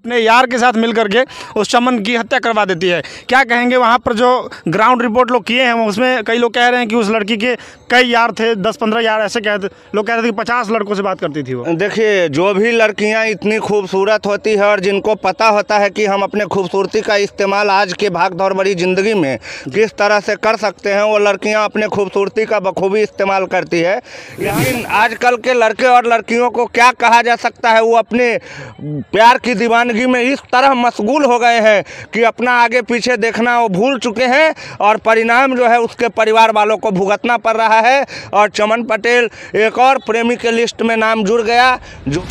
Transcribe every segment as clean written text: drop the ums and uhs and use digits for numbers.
अपने यार के साथ मिल करके उस चमन की हत्या करवा देती है। क्या कहेंगे, वहाँ पर जो ग्राउंड रिपोर्ट लोग किए हैं उसमें कई लोग कह रहे हैं कि उस लड़की के कई यार थे, 10-15 यार, ऐसे लोग कह रहे थे कि 50 लड़कों से बात करती थी वो। देखिए, जो भी लड़कियां इतनी खूबसूरत होती है और जिनको पता होता है कि हम अपने खूबसूरती का इस्तेमाल आज के भाग दौड़ भरी ज़िंदगी में किस तरह से कर सकते हैं, वो लड़कियां अपने खूबसूरती का बखूबी इस्तेमाल करती है। लेकिन आजकल के लड़के और लड़कियों को क्या कहा जा सकता है, वो अपने प्यार की दीवानगी में इस तरह मशगूल हो गए हैं कि अपना आगे पीछे देखना वो भूल चुके हैं और परिणाम जो है उसके परिवार वालों को भुगतना पड़ रहा है। और चमन पटेल एक और प्रेमी के लिस्ट में नाम जुड़ गया। जो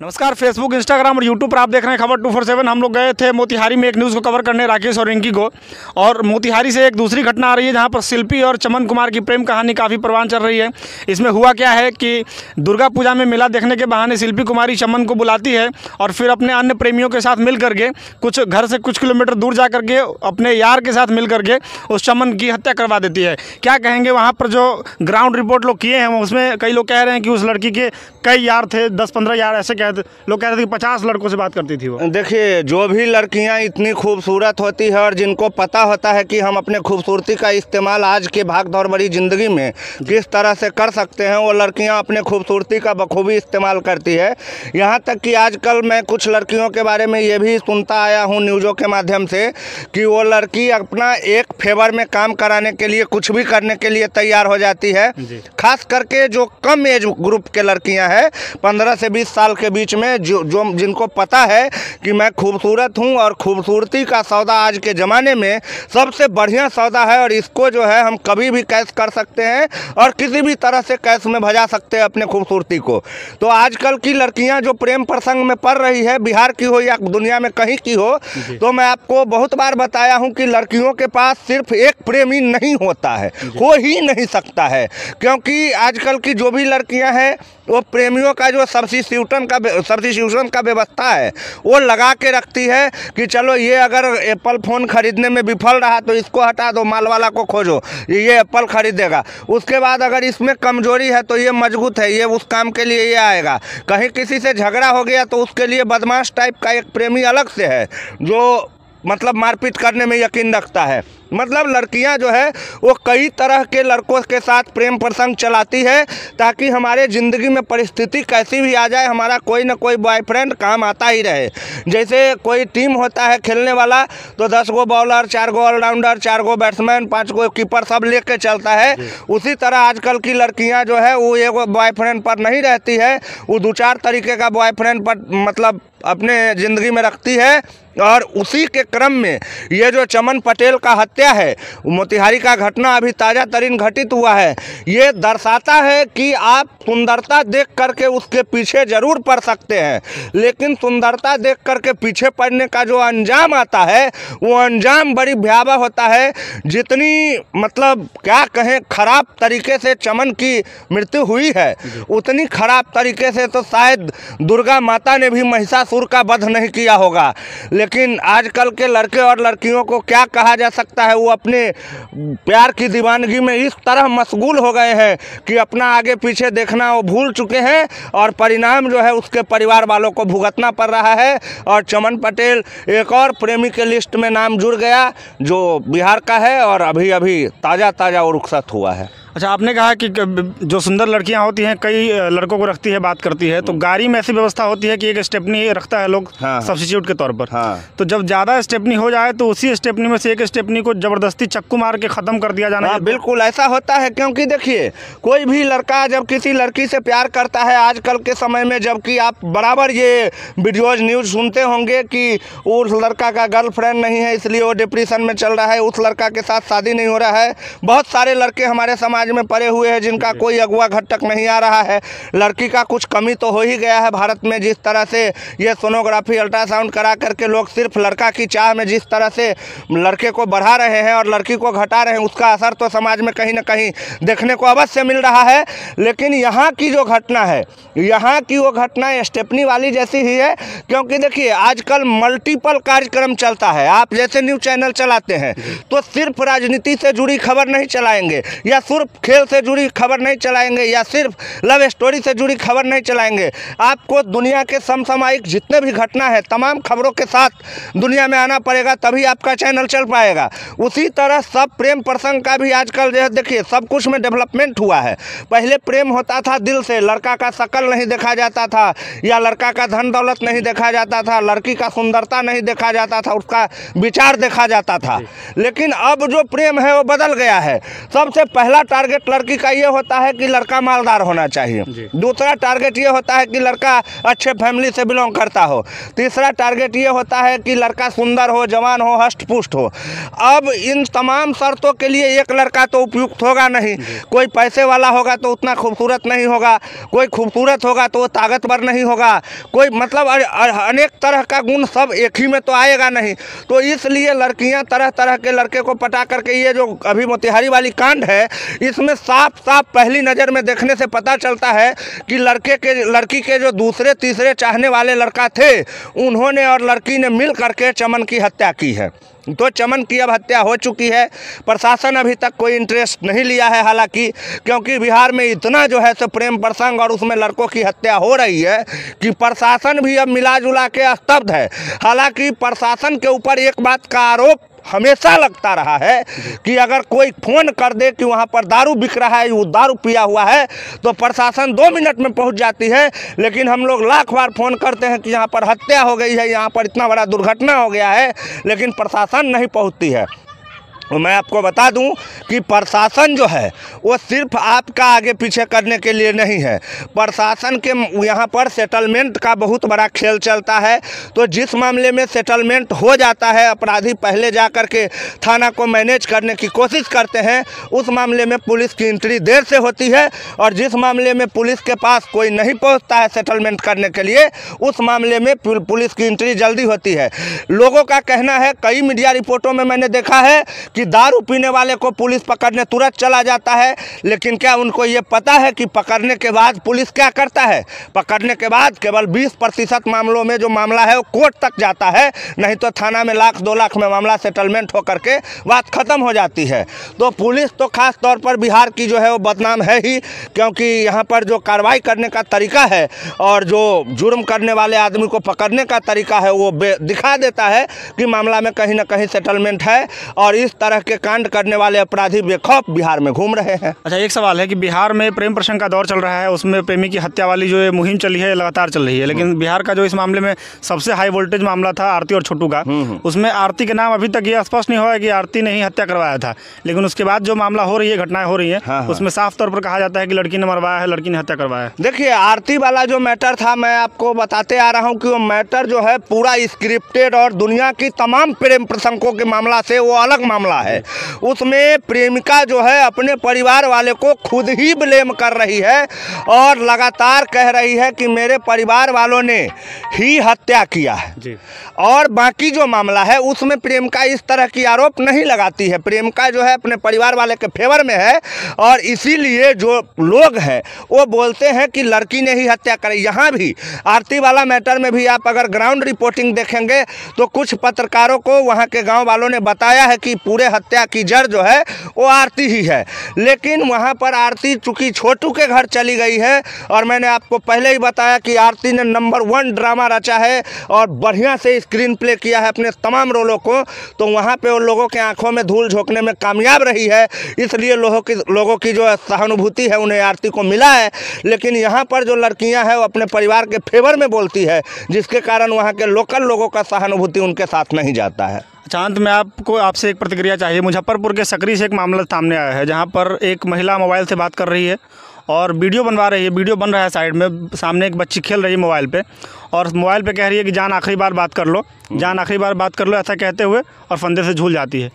नमस्कार, फेसबुक, इंस्टाग्राम और यूट्यूब पर आप देख रहे हैं खबर 247। हम लोग गए थे मोतिहारी में एक न्यूज़ को कवर करने, राकेश और रिंकी को। और मोतिहारी से एक दूसरी घटना आ रही है जहां पर शिल्पी और चमन कुमार की प्रेम कहानी काफ़ी परवान चल रही है। इसमें हुआ क्या है कि दुर्गा पूजा में मेला देखने के बहाने शिल्पी कुमारी चमन को बुलाती है और फिर अपने अन्य प्रेमियों के साथ मिल करके कुछ घर से कुछ किलोमीटर दूर जा करके अपने यार के साथ मिल करके उस चमन की हत्या करवा देती है। क्या कहेंगे, वहाँ पर जो ग्राउंड रिपोर्ट लोग किए हैं उसमें कई लोग कह रहे हैं कि उस लड़की के कई यार थे, 10-15 यार, ऐसे लोग कह रहे थे कि 50 लड़कों से बात करती थी वो। देखिए, जो भी लड़कियां इतनी खूबसूरत होती है और जिनको पता होता है कि हम अपने खूबसूरती का इस्तेमाल आज के भाग दौड़ भरी ज़िंदगी में किस तरह से कर सकते हैं, वो लड़कियां अपने खूबसूरती का बखूबी इस्तेमाल करती है। यहाँ तक कि आजकल मैं कुछ लड़कियों के बारे में ये भी सुनता आया हूँ न्यूज़ों के माध्यम से कि वो लड़की अपना एक फेवर में काम कराने के लिए कुछ भी करने के लिए तैयार हो जाती है। खास करके जो कम एज ग्रुप के लड़कियाँ हैं, 15 से 20 साल के बीच में, जो जिनको पता है कि मैं खूबसूरत हूं और खूबसूरती का सौदा आज के ज़माने में सबसे बढ़िया सौदा है और इसको जो है हम कभी भी कैश कर सकते हैं और किसी भी तरह से कैश में भजा सकते हैं अपने खूबसूरती को। तो आजकल की लड़कियां जो प्रेम प्रसंग में पड़ रही है, बिहार की हो या दुनिया में कहीं की हो, तो मैं आपको बहुत बार बताया हूँ कि लड़कियों के पास सिर्फ एक प्रेमी नहीं होता है, हो ही नहीं सकता है। क्योंकि आजकल की जो भी लड़कियाँ हैं वो प्रेमियों का जो सब्स्टिट्यूशन का व्यवस्था है वो लगा के रखती है कि चलो ये अगर एप्पल फ़ोन खरीदने में विफल रहा तो इसको हटा दो, माल वाला को खोजो, ये एप्पल खरीदेगा। उसके बाद अगर इसमें कमजोरी है तो ये मजबूत है, ये उस काम के लिए ये आएगा। कहीं किसी से झगड़ा हो गया तो उसके लिए बदमाश टाइप का एक प्रेमी अलग से है जो मतलब मारपीट करने में यकीन रखता है। मतलब लड़कियां जो है वो कई तरह के लड़कों के साथ प्रेम प्रसंग चलाती है ताकि हमारे ज़िंदगी में परिस्थिति कैसी भी आ जाए, हमारा कोई ना कोई बॉयफ्रेंड काम आता ही रहे। जैसे कोई टीम होता है खेलने वाला तो 10 गो बॉलर, 4 गो ऑलराउंडर, 4 गो बैट्समैन, 5 गो कीपर सब लेके चलता है। उसी तरह आजकल की लड़कियाँ जो है वो एक बॉयफ्रेंड पर नहीं रहती है, वो 2-4 तरीके का बॉयफ्रेंड पर मतलब अपने ज़िंदगी में रखती है। और उसी के क्रम में ये जो चमन पटेल का हत्या है, मोतिहारी का घटना अभी ताज़ा तरीन घटित हुआ है, ये दर्शाता है कि आप सुंदरता देख करके उसके पीछे ज़रूर पड़ सकते हैं, लेकिन सुंदरता देख करके पीछे पड़ने का जो अंजाम आता है वो अंजाम बड़ी भयावह होता है। जितनी मतलब क्या कहें खराब तरीके से चमन की मृत्यु हुई है, उतनी खराब तरीके से तो शायद दुर्गा माता ने भी महिषासुर का वध नहीं किया होगा। लेकिन आजकल के लड़के और लड़कियों को क्या कहा जा सकता है, वो अपने प्यार की दीवानगी में इस तरह मशगूल हो गए हैं कि अपना आगे पीछे देखना वो भूल चुके हैं और परिणाम जो है उसके परिवार वालों को भुगतना पड़ रहा है। और चमन पटेल एक और प्रेमी के लिस्ट में नाम जुड़ गया जो बिहार का है और अभी अभी ताज़ा और रुखसत हुआ है। अच्छा, आपने कहा कि जो सुंदर लड़कियां होती हैं कई लड़कों को रखती है, बात करती है, तो गाड़ी में ऐसी व्यवस्था होती है कि एक स्टेपनी रखता है लोग सब्स्टिट्यूट के तौर पर। तो जब ज़्यादा स्टेपनी हो जाए तो उसी स्टेपनी में से एक स्टेपनी को ज़बरदस्ती चक्कू मार के ख़त्म कर दिया जाना। बिल्कुल ऐसा होता है, क्योंकि देखिए कोई भी लड़का जब किसी लड़की से प्यार करता है आजकल के समय में, जबकि आप बराबर ये वीडियोज़ न्यूज़ सुनते होंगे कि उस लड़का का गर्लफ्रेंड नहीं है इसलिए वो डिप्रेशन में चल रहा है, उस लड़का के साथ शादी नहीं हो रहा है। बहुत सारे लड़के हमारे समाज में पड़े हुए हैं जिनका कोई अगुआ घटक नहीं आ रहा है। लड़की का कुछ कमी तो हो ही गया है भारत में, जिस तरह से ये सोनोग्राफी अल्ट्रासाउंड करा करके लोग सिर्फ लड़का की चाह में जिस तरह से लड़के को बढ़ा रहे हैं और लड़की को घटा रहे हैं, उसका असर तो समाज में कहीं ना कहीं देखने को अवश्य मिल रहा है। लेकिन यहाँ की जो घटना है, यहाँ की वो घटना स्टेपनी वाली जैसी ही है। क्योंकि देखिए आजकल मल्टीपल कार्यक्रम चलता है, आप जैसे न्यूज़ चैनल चलाते हैं तो सिर्फ राजनीति से जुड़ी खबर नहीं चलाएंगे या सिर्फ खेल से जुड़ी खबर नहीं चलाएंगे या सिर्फ लव स्टोरी से जुड़ी खबर नहीं चलाएंगे। आपको दुनिया के समसामयिक जितने भी घटना है तमाम खबरों के साथ दुनिया में आना पड़ेगा, तभी आपका चैनल चल पाएगा। उसी तरह सब प्रेम प्रसंग का भी आजकल जो है देखिए सब कुछ में डेवलपमेंट हुआ है। पहले प्रेम होता था दिल से, लड़का का शकल नहीं देखा जाता था या लड़का का धन दौलत नहीं देखा जाता था, लड़की का सुंदरता नहीं देखा जाता था, उसका विचार देखा जाता था। लेकिन अब जो प्रेम है वो बदल गया है। सबसे पहला टारगेट लड़की का ये होता है कि लड़का मालदार होना चाहिए, दूसरा टारगेट ये होता है कि लड़का अच्छे फैमिली से बिलोंग करता हो, तीसरा टारगेट ये होता है कि लड़का सुंदर हो, जवान हो, हष्ट पुष्ट हो। अब इन तमाम शर्तों के लिए एक लड़का तो उपयुक्त होगा नहीं। कोई पैसे वाला होगा तो उतना खूबसूरत नहीं होगा, कोई खूबसूरत होगा तो वो ताकतवर नहीं होगा, कोई मतलब अनेक तरह का गुण सब एक ही में तो आएगा नहीं। तो इसलिए लड़कियां तरह तरह के लड़के को पटा करके, ये जो अभी मोतिहारी वाली कांड है इसमें साफ साफ पहली नज़र में देखने से पता चलता है कि लड़की के जो दूसरे तीसरे चाहने वाले लड़का थे उन्होंने और लड़की ने मिल करके चमन की हत्या की है। तो चमन की अब हत्या हो चुकी है। प्रशासन अभी तक कोई इंटरेस्ट नहीं लिया है, हालांकि क्योंकि बिहार में इतना जो है सो प्रेम प्रसंग और उसमें लड़कों की हत्या हो रही है कि प्रशासन भी अब मिला जुला के स्तब्ध है। हालांकि प्रशासन के ऊपर एक बात का आरोप हमेशा लगता रहा है कि अगर कोई फ़ोन कर दे कि वहाँ पर दारू बिक रहा है, वो दारू पिया हुआ है, तो प्रशासन 2 मिनट में पहुँच जाती है। लेकिन हम लोग लाख बार फ़ोन करते हैं कि यहाँ पर हत्या हो गई है, यहाँ पर इतना बड़ा दुर्घटना हो गया है, लेकिन प्रशासन नहीं पहुँचती है। तो मैं आपको बता दूं कि प्रशासन जो है वो सिर्फ आपका आगे पीछे करने के लिए नहीं है। प्रशासन के यहाँ पर सेटलमेंट का बहुत बड़ा खेल चलता है। तो जिस मामले में सेटलमेंट हो जाता है, अपराधी पहले जा कर के थाना को मैनेज करने की कोशिश करते हैं, उस मामले में पुलिस की एंट्री देर से होती है। और जिस मामले में पुलिस के पास कोई नहीं पहुँचता है सेटलमेंट करने के लिए, उस मामले में पुलिस की एंट्री जल्दी होती है। लोगों का कहना है, कई मीडिया रिपोर्टों में मैंने देखा है कि दारू पीने वाले को पुलिस पकड़ने तुरंत चला जाता है, लेकिन क्या उनको ये पता है कि पकड़ने के बाद पुलिस क्या करता है? पकड़ने के बाद केवल 20% मामलों में जो मामला है वो कोर्ट तक जाता है, नहीं तो थाना में लाख 2 लाख में मामला सेटलमेंट होकर के बात खत्म हो जाती है। तो पुलिस तो खास तौर पर बिहार की जो है वो बदनाम है ही, क्योंकि यहाँ पर जो कार्रवाई करने का तरीका है और जो जुर्म करने वाले आदमी को पकड़ने का तरीका है वो दिखा देता है कि मामला में कहीं ना कहीं सेटलमेंट है। और इस तरह के कांड करने वाले अपराधी बेखौफ बिहार में घूम रहे हैं। अच्छा, एक सवाल है कि बिहार में प्रेम प्रसंग का दौर चल रहा है, उसमें प्रेमी की हत्या वाली जो मुहिम चली है लगातार चल रही है, लेकिन बिहार का जो इस मामले में सबसे हाई वोल्टेज मामला था आरती और छोटू का, उसमें आरती के नाम अभी तक ये स्पष्ट नहीं हुआ है कि आरती ने ही हत्या करवाया था। लेकिन उसके बाद जो मामला हो रही है, घटनाएं हो रही है, उसमें साफ तौर पर कहा जाता है कि लड़की ने मरवाया है, लड़की ने हत्या करवाया है। देखिए, आरती वाला जो मैटर था, मैं आपको बताते आ रहा हूँ कि वो मैटर जो है पूरा स्क्रिप्टेड और दुनिया की तमाम प्रेम प्रसंगों के मामला से वो अलग मामला है। उसमें प्रेमिका जो है अपने परिवार वाले को खुद ही ब्लेम कर रही है और लगातार कह रही है कि मेरे परिवार वालों ने ही हत्या किया है जी। और बाकी जो मामला है उसमें प्रेमिका इस तरह की आरोप नहीं लगाती है। प्रेमिका जो है अपने परिवार वाले के फेवर में है और इसीलिए जो लोग हैं वो बोलते हैं कि लड़की ने ही हत्या करी। यहाँ भी आरती वाला मैटर में भी आप अगर ग्राउंड रिपोर्टिंग देखेंगे तो कुछ पत्रकारों को वहाँ के गाँव वालों ने बताया है कि पूरे हत्या की जड़ जो है वो आरती ही है। लेकिन वहाँ पर आरती चूँकि छोटू के घर चली गई है, और मैंने आपको पहले ही बताया कि आरती ने नंबर 1 ड्रामा रचा है और बढ़िया से स्क्रीन प्ले किया है अपने तमाम रोलों को, तो वहाँ पे वो लोगों के आंखों में धूल झोंकने में कामयाब रही है। इसलिए लोगों की जो सहानुभूति है उन्हें आरती को मिला है। लेकिन यहाँ पर जो लड़कियाँ हैं वो अपने परिवार के फेवर में बोलती है, जिसके कारण वहाँ के लोकल लोगों का सहानुभूति उनके साथ नहीं जाता है। चांद में आपसे एक प्रतिक्रिया चाहिए। मुजफ्फरपुर के सकरी से एक मामला सामने आया है, जहां पर एक महिला मोबाइल से बात कर रही है और वीडियो बनवा रही है। वीडियो बन रहा है साइड में, सामने एक बच्ची खेल रही है मोबाइल पे, और मोबाइल पे कह रही है कि जान आखिरी बार बात कर लो, जान आखिरी बार बात कर लो, ऐसा कहते हुए और फंदे से झूल जाती है।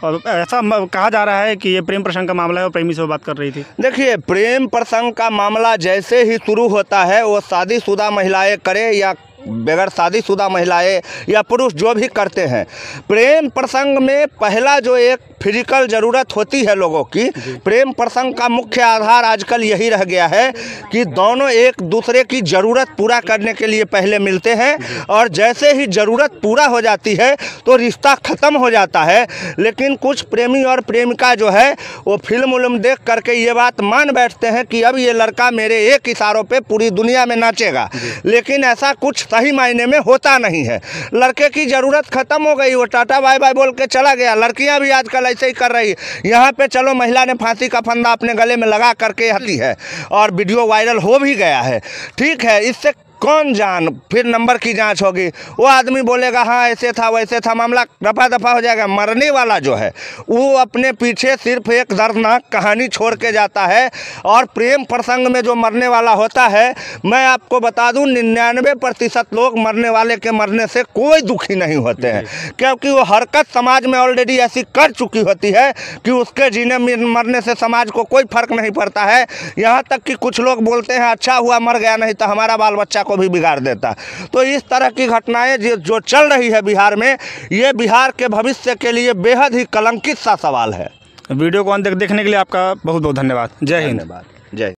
और ऐसा कहा जा रहा है कि ये प्रेम प्रसंग का मामला है और प्रेमी से वो बात कर रही थी। देखिए, प्रेम प्रसंग का मामला जैसे ही शुरू होता है, वो शादीशुदा महिलाएं करे या बगैर शादीशुदा महिलाएं या पुरुष जो भी करते हैं, प्रेम प्रसंग में पहला जो एक फिजिकल ज़रूरत होती है लोगों की। प्रेम प्रसंग का मुख्य आधार आजकल यही रह गया है कि दोनों एक दूसरे की ज़रूरत पूरा करने के लिए पहले मिलते हैं और जैसे ही ज़रूरत पूरा हो जाती है तो रिश्ता ख़त्म हो जाता है। लेकिन कुछ प्रेमी और प्रेमिका जो है वो फिल्म देख करके ये बात मान बैठते हैं कि अब ये लड़का मेरे एक इशारों पे पूरी दुनिया में नाचेगा, लेकिन ऐसा कुछ सही मायने में होता नहीं है। लड़के की ज़रूरत ख़त्म हो गई, वो टाटा बाय बाय बोल के चला गया। लड़कियां भी आजकल ऐसे ही कर रही है। यहाँ पे चलो महिला ने फांसी का फंदा अपने गले में लगा करके हती है और वीडियो वायरल हो भी गया है। ठीक है, इससे कौन जान फिर नंबर की जांच होगी, वो आदमी बोलेगा हाँ ऐसे था वैसे था, मामला रफा दफा हो जाएगा। मरने वाला जो है वो अपने पीछे सिर्फ एक दर्दनाक कहानी छोड़ के जाता है। और प्रेम प्रसंग में जो मरने वाला होता है, मैं आपको बता दूं 99% लोग मरने वाले के मरने से कोई दुखी नहीं होते हैं, क्योंकि वो हरकत समाज में ऑलरेडी ऐसी कर चुकी होती है कि उसके जीने मरने से समाज को कोई फर्क नहीं पड़ता है। यहाँ तक कि कुछ लोग बोलते हैं अच्छा हुआ मर गया, नहीं तो हमारा बाल बच्चा को भी बिगाड़ देता। तो इस तरह की घटनाएं जो चल रही है बिहार में, ये बिहार के भविष्य के लिए बेहद ही कलंकित सा सवाल है। वीडियो को अंत तक देखने के लिए आपका बहुत बहुत धन्यवाद। जय हिंद। जय